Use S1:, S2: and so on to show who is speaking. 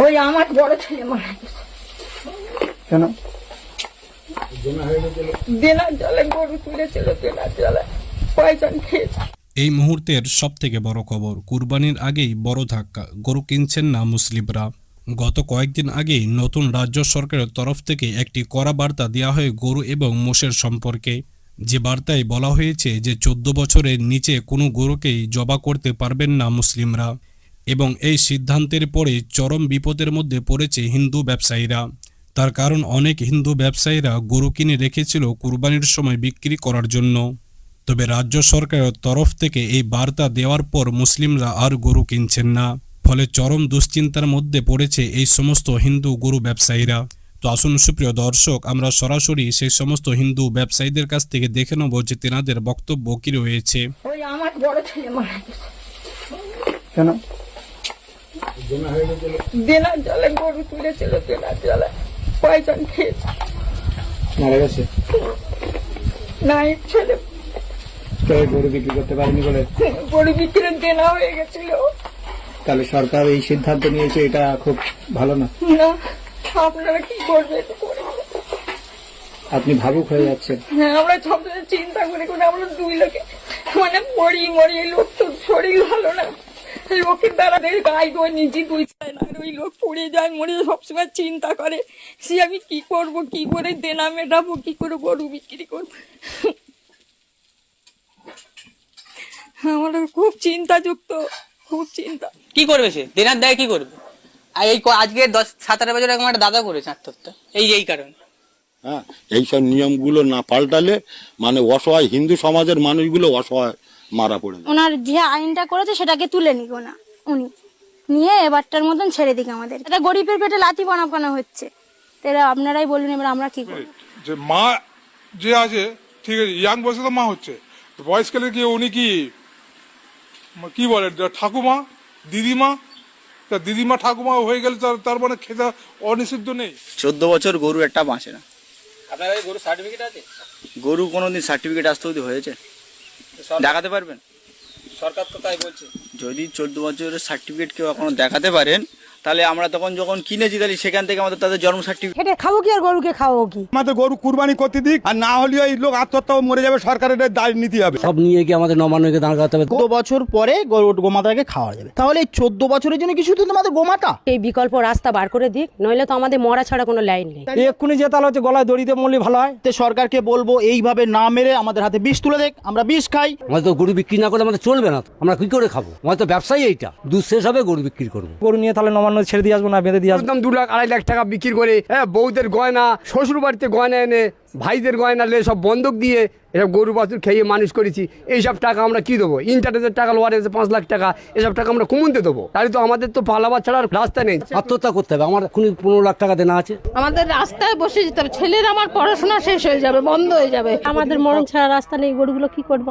S1: ওই আমার বড় ছেলে মারা গেছে।
S2: কেন?
S1: দেনার জলে গরু তুলেছিল, দেনার জলে পয়জন খেয়েছে।
S3: এই মুহূর্তের সবথেকে বড় খবর, কুরবানির আগেই বড় ধাক্কা, গরু কিনছেন না মুসলিমরা। গত কয়েকদিন আগেই নতুন রাজ্য সরকারের তরফ থেকে একটি কড়া বার্তা দেওয়া হয় গরু এবং মোষের সম্পর্কে। যে বার্তায় বলা হয়েছে যে 14 বছরের নিচে কোনো গরুকেই জবাই করতে পারবেন না মুসলিমরা। এবং এই সিদ্ধান্তের পরে চরম বিপদের মধ্যে পড়েছে হিন্দু ব্যবসায়ীরা। তার কারণ অনেক হিন্দু ব্যবসায়ীরা গরু কিনে রেখেছিল কুরবানির সময় বিক্রি করার জন্য। তবে রাজ্য সরকারের তরফ থেকে এই বার্তা দেওয়ার পর মুসলিমরা আর গরু কিনছেন না। ফলে চরম দুশ্চিন্তার মধ্যে পড়েছে এই সমস্ত হিন্দু গরু ব্যবসায়ীরা। তো আসুন সুপ্রিয় দর্শক, আমরা সরাসরি সেই সমস্ত হিন্দু ব্যবসায়ীদের কাছ থেকে দেখে নেব যে তেনাদের বক্তব্য কি রয়েছে।
S1: ওই আমার বড় ছেলে মারা গেছে।
S2: কেন?
S1: দেনার জলে গরু তুলেছিল, দেনার জলে পয়জন খেয়েছে।
S2: মারা গেছে?
S1: নাই ছেলে
S2: গরু বিক্রি করতে পারেনি বলে
S1: গরু বিক্রির দেনা হয়ে গেছিল।
S2: তাহলে সরকার এই সিদ্ধান্ত নিয়েছে, এটা খুব ভালো না।
S1: না, আপনারা কি করবে একটু করে।
S2: আপনি ভাবুক হয়ে যাচ্ছেন।
S1: হ্যাঁ, আমরা সবসময় চিন্তা করে করে আমরা দুই লোকে মানে মরি লোক তো শরীর ভালো না, লোকের দ্বারা গায়ে গো নিজে দুই চায় না, ওই লোক পড়ে যায় মরে, সবসময় চিন্তা করে সে আমি কি করব, কি করে দেনা মেটাবো, কি করে গরু বিক্রি করবো। আমার খুব চিন্তাযুক্ত, খুব চিন্তা।
S4: কি করবে সে? দেনার দায় কি করবে? আর এই আজকে 17 বছর আগে একটা দাদা করেছে আত্মহত্যা এই কারণে।
S5: হ্যাঁ, এইসব নিয়মগুলো না পাল্টালে মানে অসহায় হিন্দু সমাজের মানুষগুলো অসহায় মারা পড়ে যায়।
S6: ওনার যে আইনটা করেছে সেটাকে তুলে নিক না, উনি নিয়ে এবারটার মতন ছেড়ে দিক আমাদের। এটা গরিবের পেটে লাথি বানানো হচ্ছে। তাহলে আপনারাই বলুন এবার আমরা কি করব?
S7: যে মা যে আছে ঠিক আছে, ইয়াং বয়সে তো মা হচ্ছে, বয়সকালে কি উনি কি বলে ঠাকুমা দিদিমা, তা দিদিমা ঠাকুমা হয়ে গেলে তার মানে খেতে অনিষিদ্ধ নেই।
S8: 14 বছর গরু একটা বাঁচে না।
S4: আপনার গরু সার্টিফিকেট আছে?
S8: গরু কোনোদিন সার্টিফিকেট আসতে অবধি হয়েছে? দেখাতে পারবেন?
S4: সরকার তো তাই বলছে।
S8: যদি 14 বছরের সার্টিফিকেট কেউ এখনো দেখাতে পারেন, তাহলে আমরা তখন যখন কিনেছি তাহলে সেখান থেকে আমাদের তাদের জন্ম সার্টিফিকেট।
S9: খেটে খাবো কি আর গরুকে খাবো কি?
S10: আমাদের গরু কুরবানি করতে দিক, আর না হলে এই লোক আত্মহত্যা মরে যাবে, সরকারের দায় নিতে হবে।
S11: সব নিয়ে গিয়ে আমাদের নবান্নকে দাঁড় করাতে হবে।
S12: 14 বছর পরে গোমাতাকে খাওয়া যাবে, তাহলে এই 14 বছরের জন্য কিছু তো তোমাদের গোমাতা।
S9: এই বিকল্প রাস্তা বার করে দিক, নইলে তো আমাদের মরা ছাড়া কোনো লাইন নেই।
S10: এক্ষুনি যে তাহলে হচ্ছে গলায় দড়িতে মরলে ভালো হয়।
S12: সরকারকে বলবো এইভাবে না মেরে আমাদের হাতে বিষ তুলে দেখ, আমরা বিষ খাই।
S11: আমাদের তো গরু বিক্রি না করলে আমাদের চলবে না, আমরা কি করে খাবো? আমাদের তো ব্যবসায়ী এইটা, দুধ শেষ হবে গরু বিক্রি করবো।
S10: গরু নিয়ে তাহলে নবান্ন ছেড়ে দিয়ে আসবো না, বেঁধে দিয়ে আসবো।
S2: 2 লাখ 2.5 লাখ টাকা বিক্রি করে বউদের গয়না, শ্বশুর বাড়িতে গয়না এনে, ভাইদের গয়না লে সব বন্ধক দিয়ে এসব গরু বাছুর খেয়ে মানুষ করেছি। এইসব টাকা আমরা কি দেবো? ইন্টারনেটের টাকা লোয়ার এসে 5 লাখ টাকা, এসব টাকা আমরা কমতে দেবো? তাহলে তো আমাদের তো পালাবার ছাড়া রাস্তা নেই।
S11: আত্মহত্যা করতে হবে। আমার 15 লাখ টাকা দেনা আছে।
S9: আমাদের রাস্তায় বসে যেতে হবে। ছেলের আমার পড়াশোনা শেষ হয়ে যাবে, বন্ধ হয়ে যাবে। আমাদের মরণ ছাড়া রাস্তা নেই, গরুগুলো কি করবো?